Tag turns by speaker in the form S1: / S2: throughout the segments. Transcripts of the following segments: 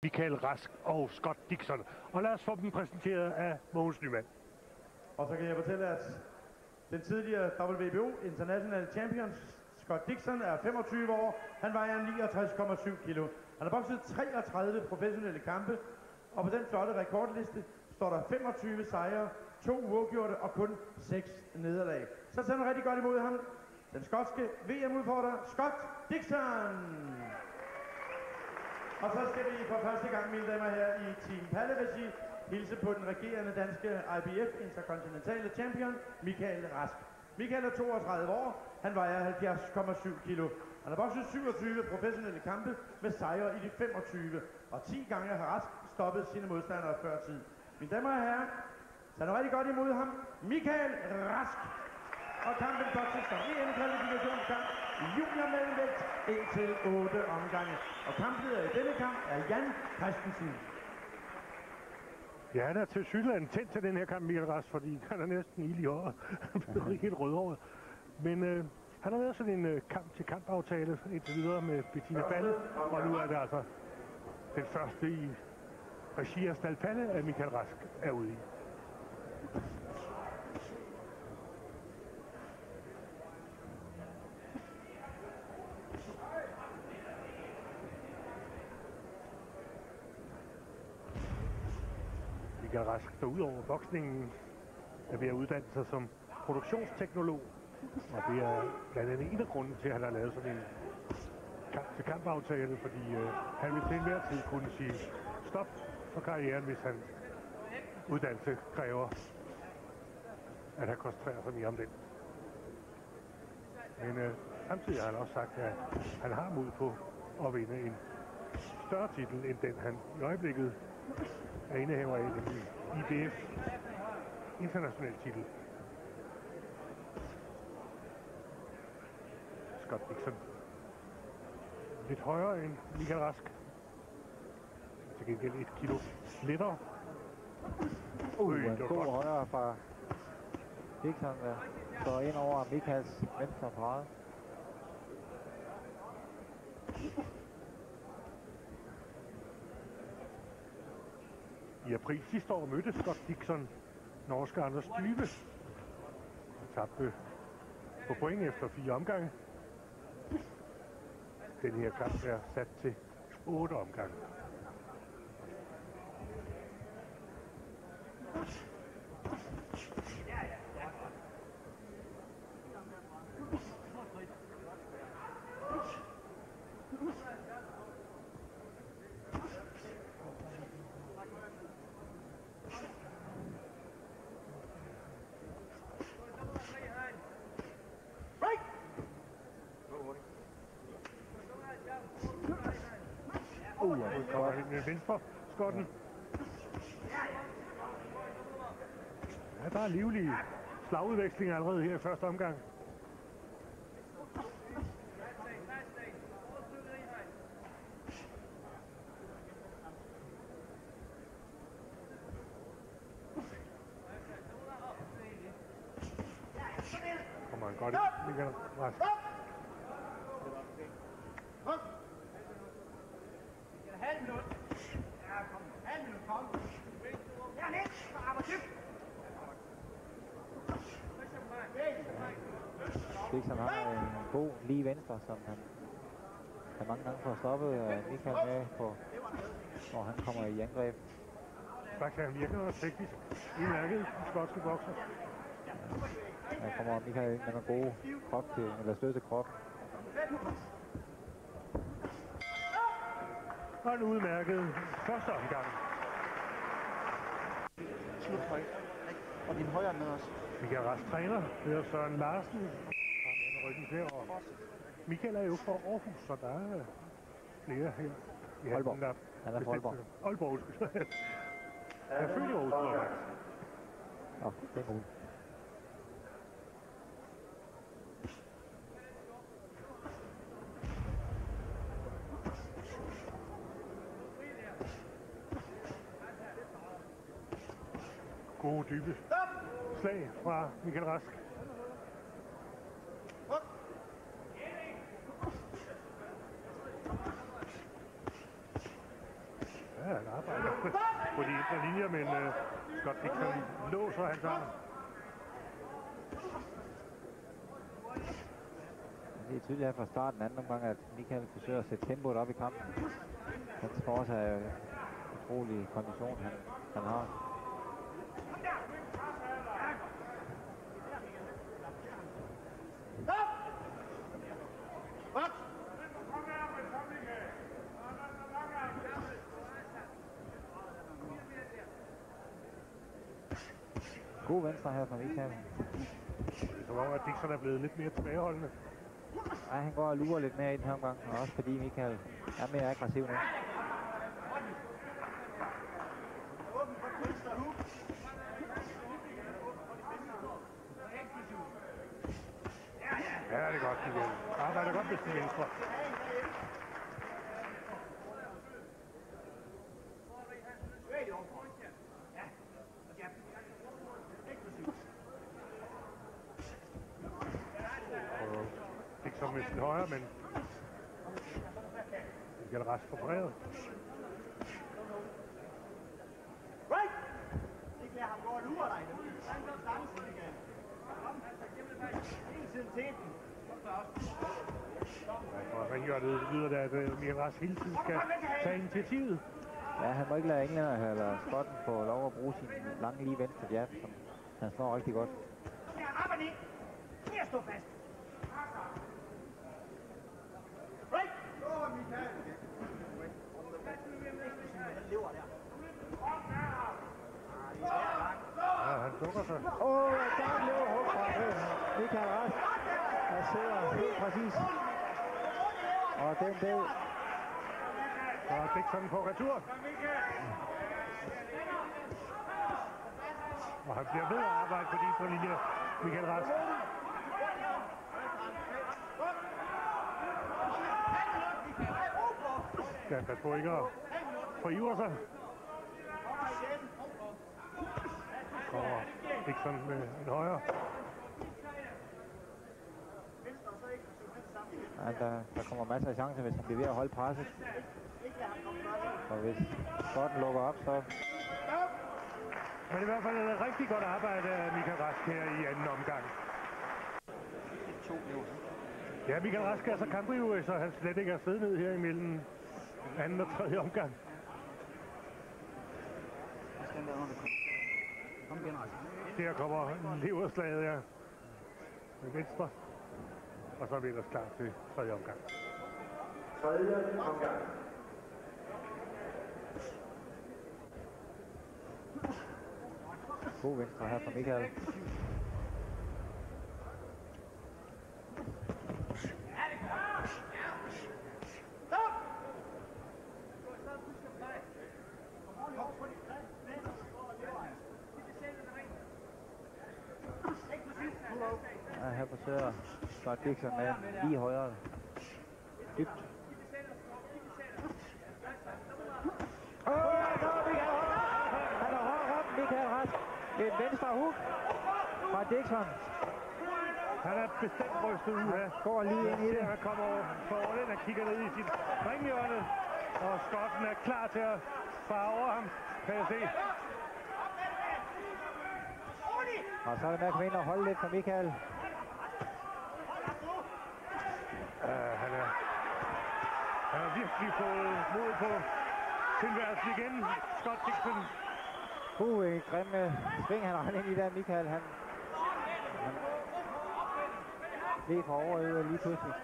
S1: Michael Rask og Scott Dixon. Og lad os få dem præsenteret af Mogens Nyman.
S2: Og så kan jeg fortælle, at den tidligere WBO International Champion Scott Dixon er 25 år. Han vejer 69,7 kilo. Han har bokset 33 professionelle kampe, og på den flotte rekordliste står der 25 sejre, 2 uafgjorte og kun 6 nederlag. Så tager han rigtig godt imod ham. Den skotske VM-udfordrer Scott Dixon. Og så skal vi for første gang, mine damer her i Team Palle-regi, hilse på den regerende danske IBF Intercontinentale Champion, Michael Rask. Michael er 32 år, han vejer 70,7 kilo. Han har bokset 27 professionelle kampe med sejre i de 25, og 10 gange har Rask stoppet sine modstandere før tid. Mine damer og herrer, så er det rigtig godt imod ham, Michael Rask. Og kampen bokses som EM-kvalifikationskamp i juniormellemvægt indtil 8 omgange. Og kampleder i denne kamp er Jan Christensen.
S1: Ja, han er til Sydland tændt til den her kamp, Michael Rask, fordi han er næsten ild i håret. Han bliver helt rødhåret. Men han har været sådan en kamp-til-kamp-aftale indtil videre med Bettina Balle, og nu er det altså den første i regi af Stal Palle, at Michael Rask er ude i. Michael Rask, der ud over boksningen er ved at uddanne sig som produktionsteknolog. Og det er blandt andet en af grunden til, at han har lavet sådan en kamp-til-kamp-aftale, fordi han vil til enhver tid kunne sige stop for karrieren, hvis han uddannelse kræver, at han koncentrerer sig mere om den. Men samtidig har han også sagt, at han har mod på at vinde en større titel, end den han i øjeblikket er indehaver af, nemlig IBF international titel. Scott Dixon. Lidt højere end Michael Rask. Til gengæld 1 kilo lettere.
S3: En god højre fra Dixon, der står ind over Michaels venstre parade.
S1: I april sidste år mødte Scott Dixon norske Anders Dyve. Han tabte på point efter 4 omgange. Den her kamp er sat til 8 omgange. Nu kommer han med venstre skotten. Ja, der er livlige slagudvekslinger allerede her i første omgang. Kommer han godt ind, Michael Rask.
S3: Dixon har en god lige venstre, som han mange gange får stoppet Michael med, når han kommer i angreb.
S1: Faktisk han virker noget teknisk udmærket, den skotske bokser.
S3: Der kommer Michael ind med nogle gode krop til, eller stød til krop.
S1: Og en udmærket første omgang.
S4: Sluthøj. Og din højre med os.
S1: Michael Rask træner, hedder Søren Larsen. Han er ryggen til, og Michael er jo fra Aarhus, så der er flere her. I
S3: Aalborg. Han er fra Aalborg.
S1: Aalborg, undskyld. Han er født i Aarhus, tror jeg.
S3: Nå, det er godt.
S1: Gode dybe slag fra Michael Rask. Ja, han arbejder på de indre linjer, men Scott Dixon låser hans arm.
S3: Det er tydeligt her fra starten anden omgang, at Michael forsøger at sætte tempoet op i kampen. Han skal også have utrolig kondition, han har. God venstre her fra Michael.
S1: Som om, at Dixon er blevet lidt mere tilbageholdende.
S3: Ja, han går og lurer lidt mere i den her omgang, og også fordi Michael er mere aggressiv nu.
S1: Ja, det er godt, Michael. Arbejder godt med sin venstre. Dixon med sin højre, men Michael Rask for bredet. Og ringhjørnet lyder det, at Michael Rask hele tiden skal tage initiativet.
S3: Ja, han må ikke lade englænder eller Skotten få lov at bruge sin lange lige venstre jab, som han slår rigtig godt.
S5: Stå fast.
S1: Ja, han dukker sig.
S3: Der blev hug fra Michael Rask. Der sidder helt præcis. Og den del.
S1: Og Dixon på retur. Og han bliver ved at arbejde på de indre linjer, Michael Rask. Skal han passe på ikke at forivre sig. Kommer Dixon med en højre.
S3: Ja, der kommer masser af chancer, hvis han bliver ved at holde presset. Og hvis Skotten lukker op, så...
S1: Men i hvert fald er det rigtig godt arbejde af Michael Rask her i anden omgang. Ja, Michael Rask er så kampivrig, så han slet ikke er siddet ned her imellem anden og tredje omgang. Der kommer leverslaget, ja. Med venstre. Og så er vi ellers klar til tredje omgang.
S2: Tredje omgang.
S3: God venstre her fra Michael. Ja, her forsøger Scott Dixon med lige højere. Dybt. Han har hårdt op, Michael Rask. Et venstre hook fra Dixon.
S1: Han er bestemt rystet ud af.
S3: Går lige ind i det.
S1: Han kommer over for den og kigger ned i sit ringhjørne. Og Skotten er klar til at fare over ham, kan jeg se.
S3: Og så er det med at komme ind og holde lidt for Michael.
S1: Han har virkelig fået mod på tilværelsen igen, Scott Dixon.
S3: En grim sving, han har ind i der, Michael. Han blev fra overøvet lige pludselig.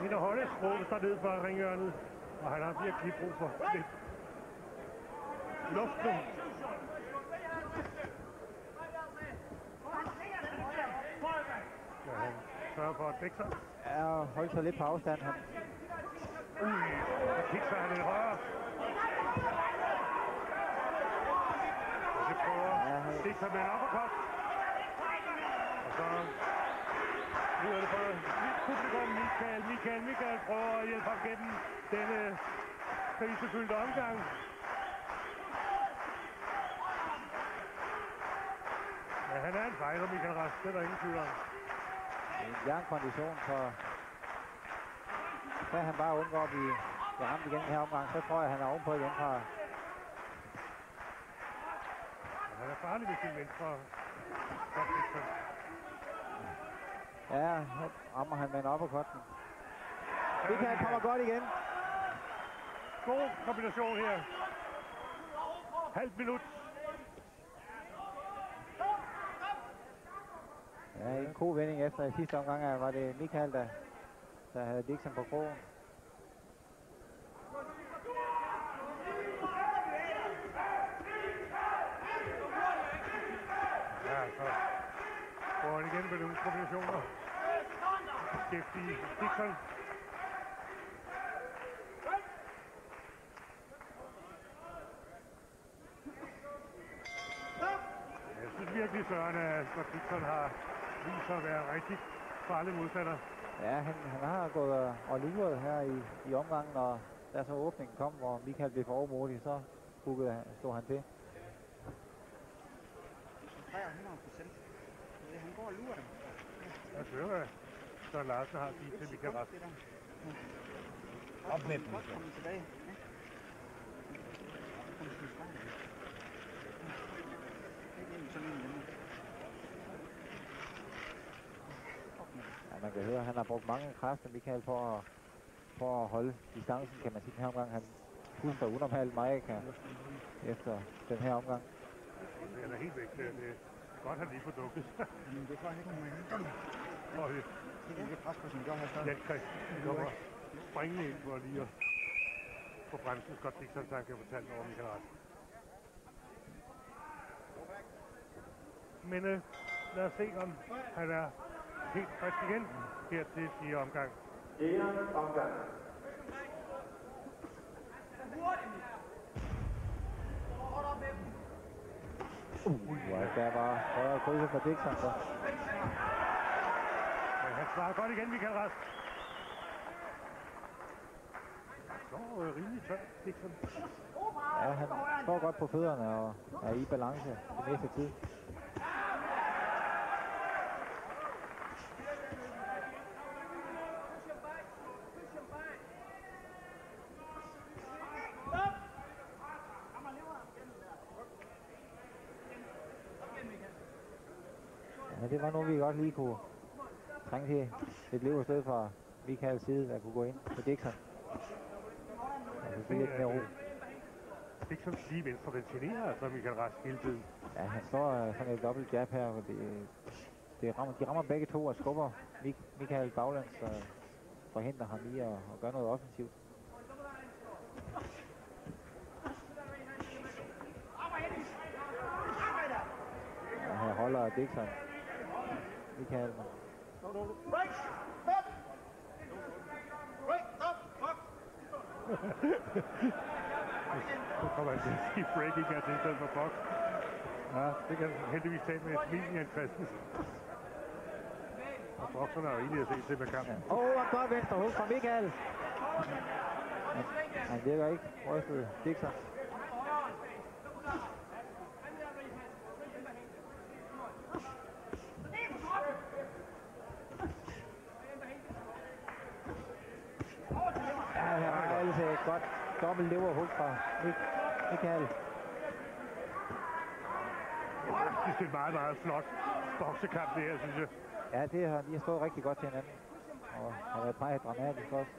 S1: Min Holdes råbes der ned fra ringhjørnet, og han har virkelig brug for lidt luft nu. Ja, han sørger for at dække sig.
S3: Ja, og holde sig lidt på afstand. Han.
S1: Der kigger han lidt højere. Og det prøver Dixon med en uppercut. Og så lyder det for publikum. Michael prøver at hjælpe ham gennem denne krisefyldte omgang. Ja, han er en fighter, Michael Rask. Det er der ingen tvivl om.
S3: En jernkondition, så kan han bare undgå at blive ramt igen i her omgang. Så tror jeg, han er ovenpå igen fra.
S1: Han er farlig ved sin venstre.
S3: Ja, nu rammer han med en uppercutten. Michael kommer godt igen.
S1: God kombination her. Halvt minut.
S3: Ja, en god vending efter i sidste omgang var det Michael, der havde Dixon på krogen.
S1: Ja, så går han igen med nogle kombinationer. Skæftig Dixon. Jeg synes virkelig, Søren, at Dixon har vist sig at være rigtig farlig modstander.
S3: Ja, han har gået og luret her i omgangen, og da så åbningen kom, hvor Michael blev for overmodig, så stod han til.
S4: 100%. Han går og lurer dem.
S1: Jeg hører, at Søren Larsen har givet til Michael Rask.
S4: Op med dem. Godt komme tilbage.
S3: Ja, man kan høre, at han har brugt mange kræfter, Michael, for at holde distancen, kan man sige, den her omgang. Han puster unormalt meget efter den her omgang.
S1: Han er helt væk. Det er godt, han lige får dukket.
S4: Men det er for, at han ikke kommer ind.
S1: Og
S4: Det er ikke pres på, som vi gør her stadig.
S1: Jan Christensen kommer springende ind for lige at få bremsen. Scott Dixon, så han kan fortælle over Michael Rask. Men lad os se, om han er helt frisk igen her til 4. omgang.
S2: 4. omgang.
S3: Der var højere krydser for Dixon. Så.
S1: Men han svarer godt igen, Michael Rask. Så rimelig tør, Dixon.
S3: Ja, han står godt på fødderne og er i balance det meste tid. Ja, det var nu, vi godt lige kunne trænge til et lever sted fra Michaels side, der kunne gå ind på Dixon. Altså, det er lidt mere ro.
S1: Dixon lige venstre, den generer altså Michael Rask hele tiden.
S3: Ja, han står sådan et dobbelt jab her, hvor de rammer begge to og skubber Michael baglæns og forhindrer ham i at gøre noget offensivt. Ja, her holder Dixon Michael.
S1: Så kommer han til at sige breaking her til stedet for box. Ja, det kan han heldigvis tage med et smil i Jan Christensen. Og boxerne er jo egentlig at se til med kampen.
S3: Og godt venstre hug fra Michael. Han virker ikke rystet Dixon. Ja, her har altså et godt dobbelt leverhug fra Michael.
S1: Det er et meget, meget flot boksekamp det her, synes jeg.
S3: Ja, de har stået rigtig godt til hinanden. Og har været meget dramatisk også.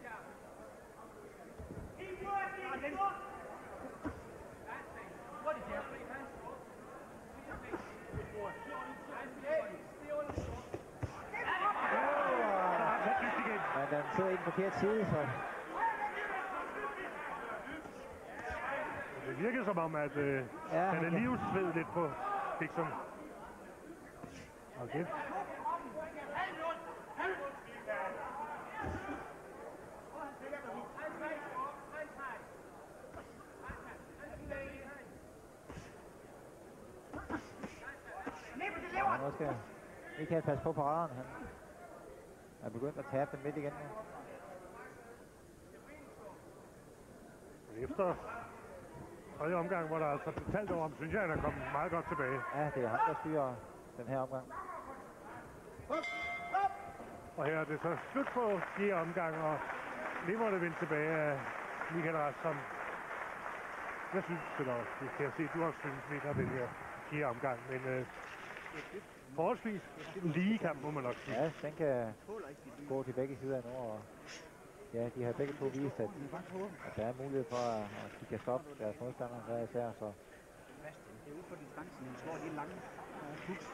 S3: Men den sidder i den forkerte side, så...
S1: Det virkede som om, at han er livsved lidt på Dixon. Okay.
S3: Ja, nu skal Michael passe på paraderen. Han er begyndt at tabe den midt igen nu.
S1: Efter tredje omgang, hvor der altså blev talt over ham, synes jeg, han er kommet meget godt tilbage.
S3: Ja, det er ham, der styrer den her omgang.
S1: Og her er det så slut på 4. omgang, og Nimmerle vendt tilbage af Michael Rask, som jeg synes, eller det kan jeg se, du også synes, vinder den her 4. omgang, men forholdsvis lige kamp, må man nok sige.
S3: Ja, den kan gå til begge sider nu, og ja, de har begge to vist, at der er mulighed for, at de kan stoppe deres modstandere hver især, så
S4: Det er ude på distancen, han slår de lange hooks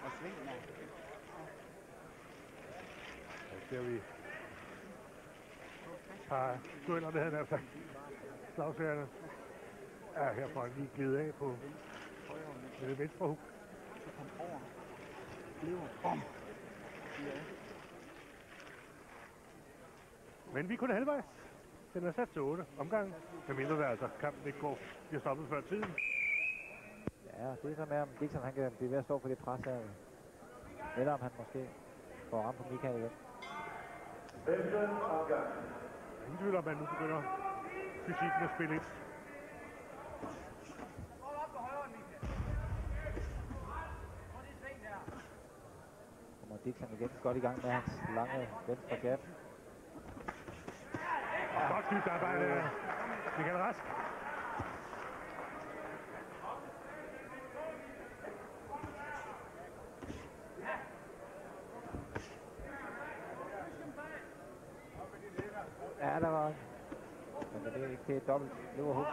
S4: og svinger.
S1: Ja, ser vi et par dueller, det havde han sagt. Slagsværende. Ja, her får han lige glidet af på med det venstre hook.
S4: Så kom over. Lever. Bom. Ja.
S1: Men vi kunne halvvejs. Den er sat til 8 omgange. Men mindre der altså kampen ikke går. De har stoppet før tiden.
S3: ja, det er så med, om Dixon han kan blive ved at stå for det pres her. Eller om han måske får ramt på Michael igen.
S1: Ingen tvivl om, at nu begynder fysikken at spille ind.
S3: Kommer Dixon igen godt i gang med hans lange venstre jab.
S1: Godt styrt arbejde af Michael Rask.
S3: Ja, der var. Men det er ikke det dobbelt leverhook.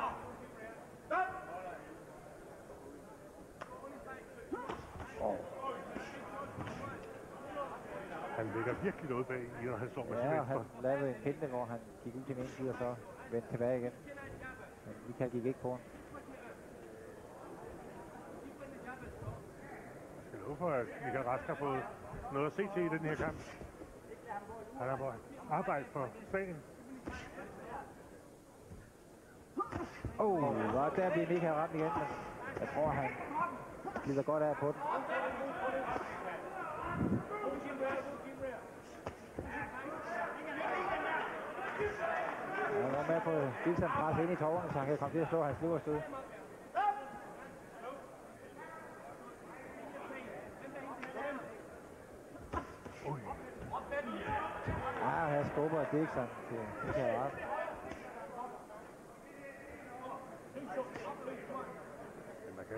S1: Han ligger virkelig noget bag i, når han står med sin
S3: Ja, og han
S1: venstre.
S3: lavede en pinde, hvor han gik ud til den ene side og så vendte tilbage igen. Men Michael gik ikke på den.
S1: Jeg skal love for, at Michael Rask har fået noget at se til i den her kamp. Han har fået arbejde for sagen.
S3: Der bliver Michael ramt igen, men jeg tror, han glider godt af på den. Han var med på Dixon pres ind i tårerne, så han kan komme til at slå hans leverstød. Ja, her skubber Dixon til Michael Rask.
S1: Men man kan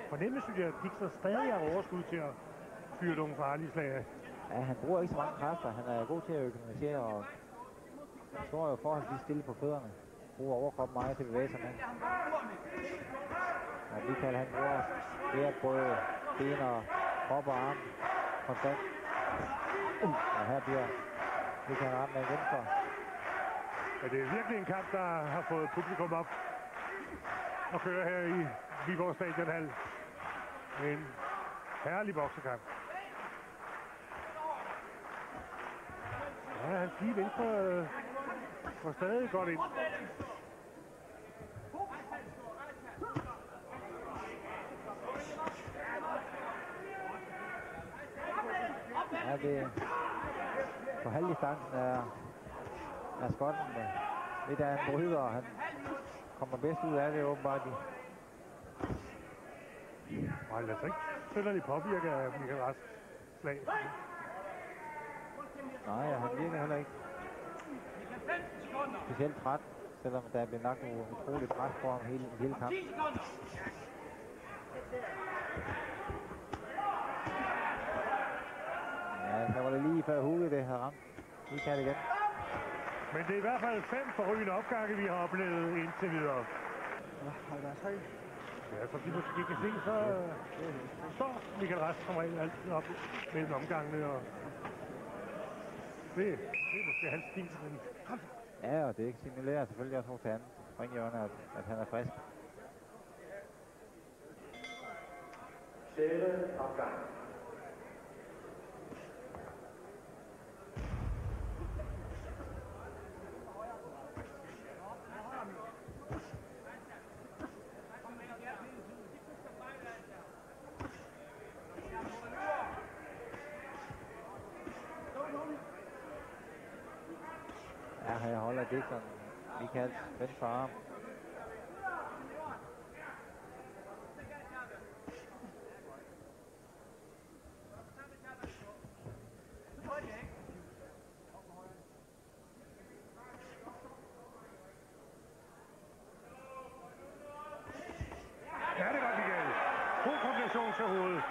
S1: fornemme, synes jeg, at Dixon stadig har overskud til at fyre nogle farlige slag af.
S3: Ja, han bruger ikke så mange kræfter. Han er god til at økonomisere og står jo forholdsvis stille på fødderne. Bruger overkroppen meget til at bevæge sig med. Og Michael han bruger flere både ben og krop og arm konstant. Og her bliver Michael ramt med venstre.
S1: Ja, det er virkelig en kamp, der har fået publikum op og køre her i Viborg Stadionhal. En herlig boksekamp. Ja, hans lige venstre går stadig godt ind.
S3: Ja, det på halvdistancen er skotten lidt af en bryder, og han kommer bedst ud af det åbenbart.
S1: Og han lader sig ikke synderligt påvirke af Michael Rasks slag.
S3: Nej, han virker heller ikke specielt træt, selvom der er blevet lagt utroligt pres på ham hele kampen. Ja, så var det lige før hugget, det havde ramt. Vi kan det igen.
S1: Men det er i hvert fald 5 forrygende opgange, vi har oplevet indtil videre.
S4: Ja, har været 3.
S1: Ja, som de måske kan se, så står Michael Rask som regel altid op mellem omgangene. Og det er måske hans stil. Men
S3: Ja, og det signalerer selvfølgelig også hos han ringhjørne, at han er frisk.
S2: 6. omgang.
S3: Ja, her holder Dixon Michaels venstre arm.
S1: bronzehoved.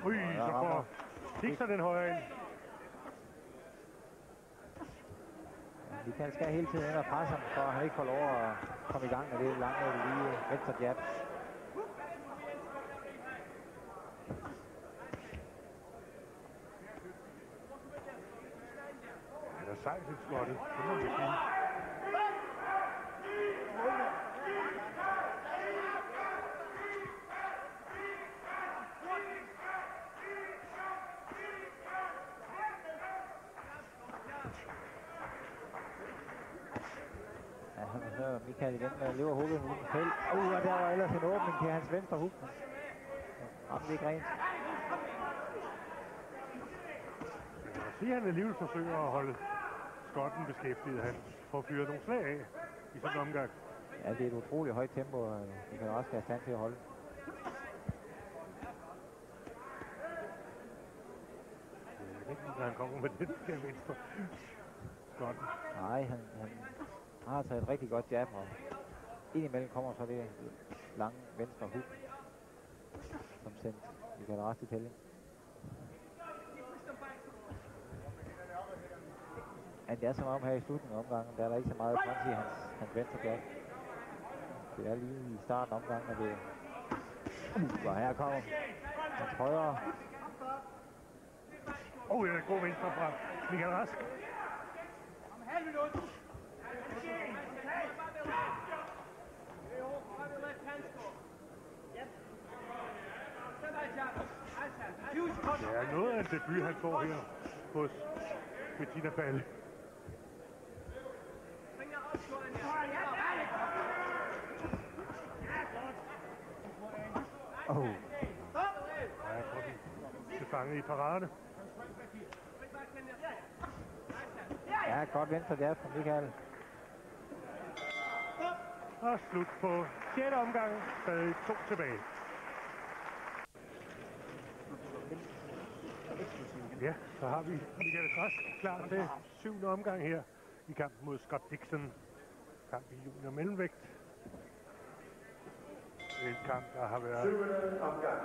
S1: Ui, så får Dixon den højre ind.
S3: Michael skal hele tiden ind og presse ham, for han ikke får lov at komme i gang med det lange lige venstre jab.
S1: Han er sejt til skottet, det må vi sige.
S3: Så Michael igen med lever hovedet uden fæld. Og der var ellers en åbning til hans venstre hug. Ramte ikke rent.
S1: Jeg kan se, at han alligevel forsøger at holde skotten beskæftiget. Han får fyret nogle slag af i sådan en omgang.
S3: Ja, det er et utroligt højt tempo, og det kan også være stand til at holde.
S1: Det er ikke, når han kommer med den der venstre skotten.
S3: Nej, han har taget et rigtig godt jab, og indimellem kommer så det lange venstre hug, som sendt Michael Rask til tælling. Men det er som om her i slutningen af omgangen, der er der ikke så meget punch i hans venstre jab. Det er lige i starten af omgangen, og det og her kommer hans højre.
S1: Det er en god venstre fra Michael Rask. Det er noget af en debut, han får her hos Bettina Balle. Ja, på den til fange i parade.
S3: Ja, godt venstre jab fra Michael.
S1: Og slut på 6. omgang. Stadig 2 tilbage. Ja, så har vi Michael Rask klar til 7. omgang her i kampen mod Scott Dixon. Kamp i junior mellemvægt. En kamp, der har været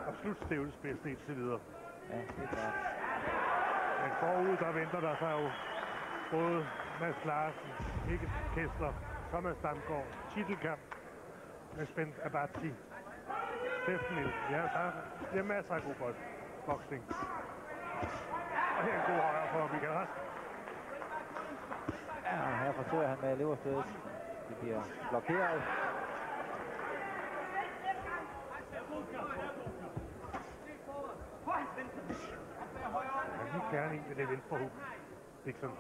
S1: absolut stævnets bedste indtil videre.
S3: Ja, det er klart.
S1: Men forud, der venter der sig jo både Mads Larsen, Mikkel Kessler, Thomas Damgaard, titelkamp med Spence Abatzi, Steffen Nielsen. Ja, der er masser af god boksning. Og her er en god højre for Michael Rask.
S3: Ja, her forsøger han med leverstødet. Det bliver blokeret.
S1: Han gik gerne ind med det venstre hug, Dixon.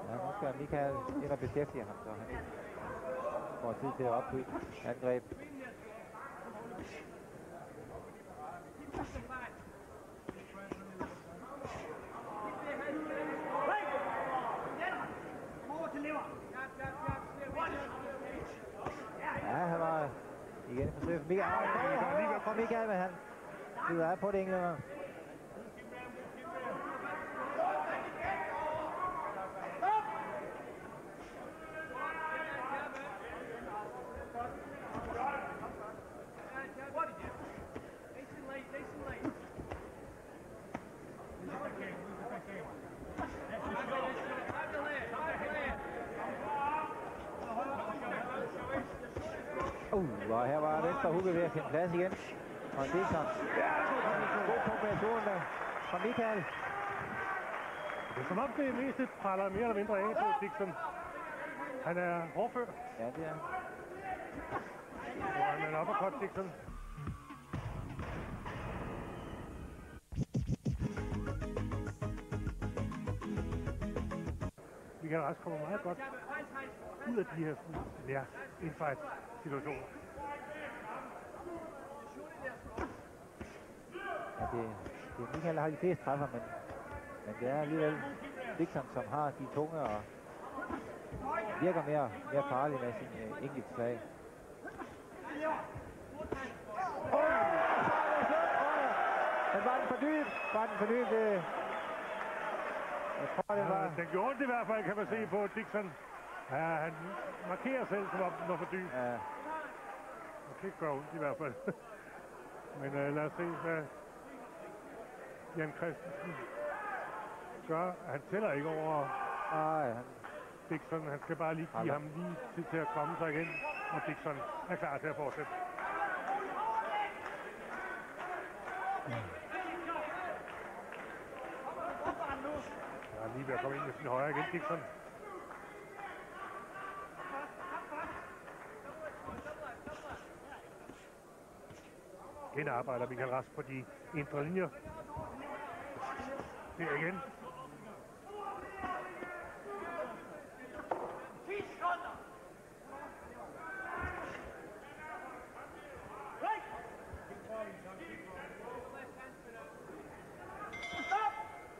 S3: Ja, nu skal Michael ind og beskæftige ham, så han får tid til at opbygge angreb. Ja, han var igen forsøgt for Michael. Han får Michael, men han byder af på det englænder. Og her var venstre hugget ved at finde plads igen. Og Dixon. God kombination fra Michael.
S1: Det er som om det meste praller mere eller mindre af på Dixon. Han er hårdfør.
S3: Ja, det er han.
S1: Og han er en uppercut, Dixon. Michael Rask kommer meget godt ud af de her infight-situationer.
S3: Ja, det er Michael, der har de fleste træffer, men det er alligevel Dixon, som har de tunge og virker mere farlig med sin enkelte slag. Men var den for dyb? Jeg tror, det var...
S1: Den gjorde det i hvert fald, kan man se på Dixon. Ja, han markerer selv, som om den var for dyb.
S3: Ja,
S1: Det kan ikke gøre ondt i hvert fald. Men lad os se, hvad Jan Christensen gør. Han tæller ikke over
S3: nej, han...
S1: Dixon. Han skal bare lige give ham lige tid til at komme sig igen. Og Dixon er klar til at fortsætte. Han er lige ved at komme ind med sin højre igen, Dixon. Igen arbejder Michael Rask på de indre linjer. Der igen.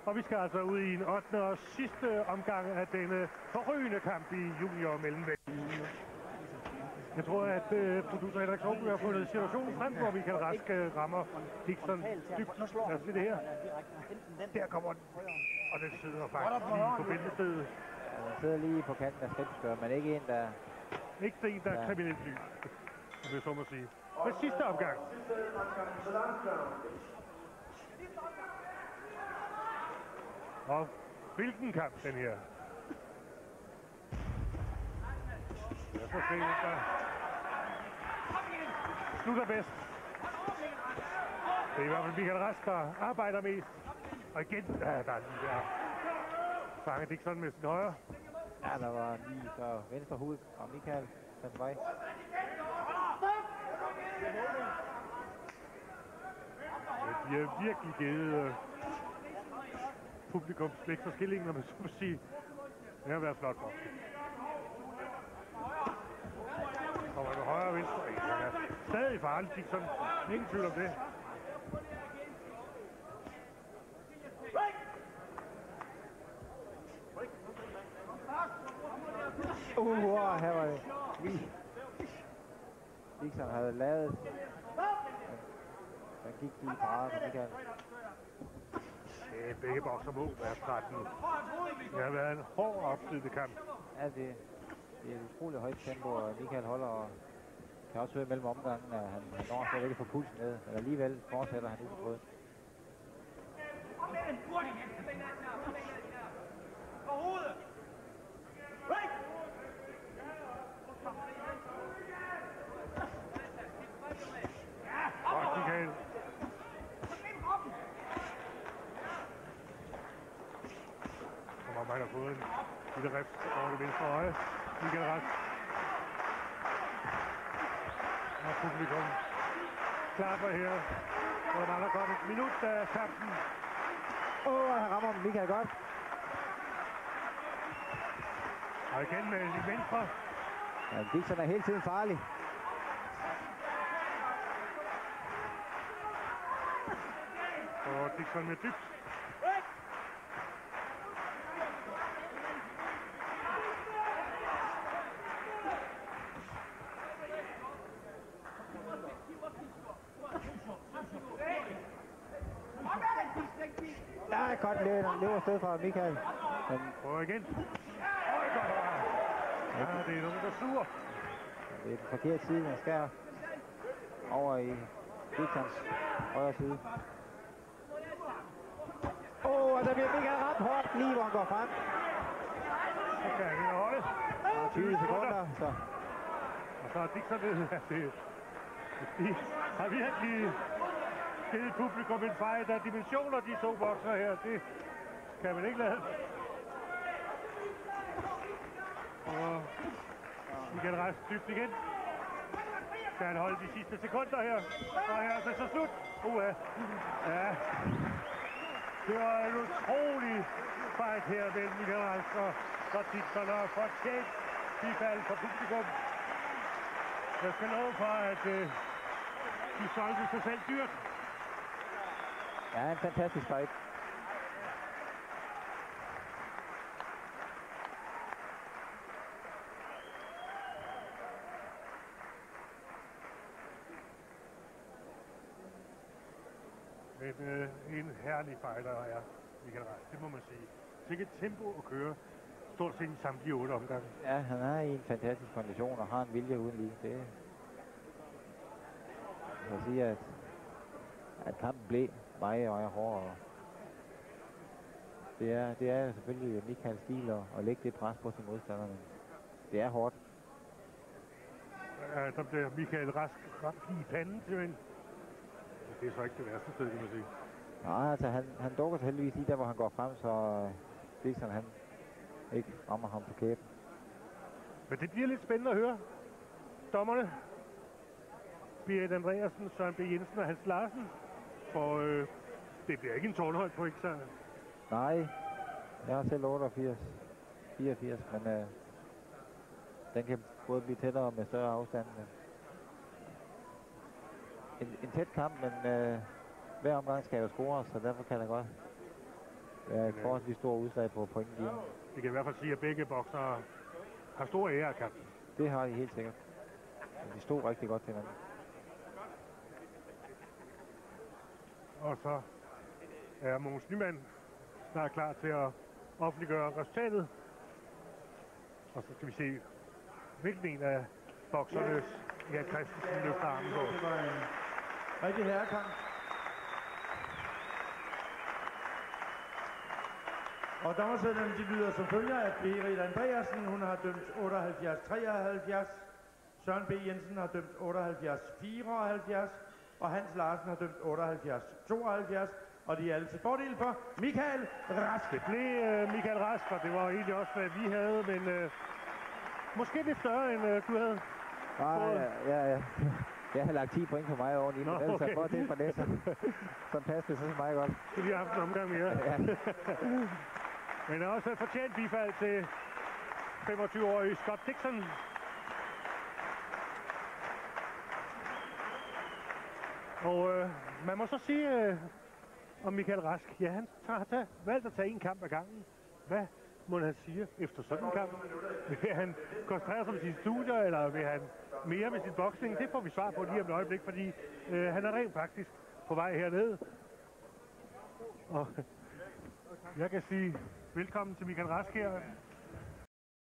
S1: Og vi skal altså ud i en 8. og sidste omgang af denne forrygende kamp i junior mellemvægt. Jeg tror, at producer Henrik Sorby har fundet situationen frem, hvor Michael Rask rammer Dixon dybt. Lad os se det her. Der kommer den. Og den sidder faktisk lige på bæltestedet.
S3: Ja, den sidder lige på kanten af skridtskøren, men ikke en, der...
S1: Ikke en, der er kriminelt dyb, om jeg så må sige. Men sidste omgang. Og hvilken kamp den her? Lad os se, der slutter bedst. Det er i hvert fald Michael Rask, der arbejder mest. Og igen, der er lige der. Fanger Dixon med sin højre.
S3: Ja, der var lige så venstre hoved og Michael den vej.
S1: De har virkelig givet publikum blik for skillingen, når man så må sige. Det har været flot for. Kommer du højre og venstre? Ja, han er stadig farlig, Dixon. Ingen tvivl om det.
S3: Her var det lige. Dixon havde lavet. Den gik lige parret på Michael.
S1: Begge bokser må være 13. Det har været en hård opslidende kamp.
S3: Ja, det er et utroligt højt tempo, og Michael holder og kan også høre mellem omgangen, at han når slet ikke få pulsen ned, men alligevel fortsætter han uforbrød.
S1: Godt, Michael. Som om han har fået en lille rift over det venstre øje. Michael Rask. Og publikum klapper her. Og der er godt et minut af kampen.
S3: Han rammer Michael godt.
S1: Og igen med sin venstre.
S3: Ja, Dixon er hele tiden farlig.
S1: Og Dixon med dybt.
S3: Ja, godt løber sted fra Michael. Men
S1: Og igen. Godt. Ja, det er nogen, der sluger.
S3: det er den forkerte side, han skærer over i Dixons højre side. Og der bliver Michael ramt hårdt, lige hvor han går frem.
S1: Så kan han holde.
S3: 20 sekunder, så
S1: Og så er Dixon ved, at det de har virkelig givet publikum en fejl af dimensioner, de to bokser her. Det kan man ikke lade. Og Michael Rask dybt igen. Skal han holde de sidste sekunder her? Og her er det så slut. Ja. Det var en utrolig fight her mellem Michael Rask og Dixon, og fortjent bifald for publikum. Jeg skal love for, at de solgte sig selv dyrt.
S3: ja, en fantastisk fight.
S1: Men en herlig fighter er Michael Rask, det må man sige. sikkert tempo at køre stort set i samtlige 8 omgange.
S3: Ja, han er i en fantastisk kondition og har en vilje uden lige. Det jeg vil sige, at kampen blev meget hårdere. Det er selvfølgelig Michaels stil at lægge det pres på sin modstander, men det er hårdt.
S1: Ja, der bliver Michael Rask ramt i panden, simpelthen. Det er så ikke det værste sted, kan man sige.
S3: Nej, altså han dukker sig heldigvis lige der, hvor han går frem, så Dixon han ikke rammer ham på kæben.
S1: Men det bliver lidt spændende at høre. Dommerne, Berit Andreasen, Søren B. Jensen og Hans Larsen. For det bliver ikke en tårnhøjt point, så...
S3: Nej, jeg har selv 84, men den kan både blive tættere med større afstand. En tæt kamp, men hver omgang skal jo score, så derfor kan der godt være et forholdsvis stort udslag på pointgivningen.
S1: Vi kan i hvert fald sige, at begge boksere har stor ære af kampen.
S3: Det har de helt sikkert. De stod rigtig godt til hinanden.
S1: Og så er Mogens Nyman snart klar til at offentliggøre resultatet. Og så skal vi se, hvilken en af boksernes Jan Christensen løfter armen på.
S2: Det var en rigtig herrekamp. Og dommersedlen de lyder som følger, at Berit Andreasen, hun har dømt 78-73. Søren B. Jensen har dømt 78-74. Og Hans Larsen har dømt 78-72. Og de er alle til fordel for Michael Rask.
S1: Det blev Michael Rask, og det var egentlig også, hvad vi havde, men måske lidt større, end du havde.
S3: Ja. Jeg har lagt 10 point på mig oveni, men ellers okay. For det fra det, så passer det så meget godt.
S1: Så vi har haft en omgang mere.
S3: Ja.
S1: Men også fortjent bifald til 25-årige Scott Dixon. Og man må så sige om Michael Rask, ja, han har valgt at tage en kamp ad gangen. Hvad må han sige efter sådan en kamp? Vil han koncentrere sig om sine studier, eller vil han mere med sin boksning? Det får vi svar på lige om et øjeblik, fordi han er rent faktisk på vej hernede. Og jeg kan sige velkommen til Michael Rask her.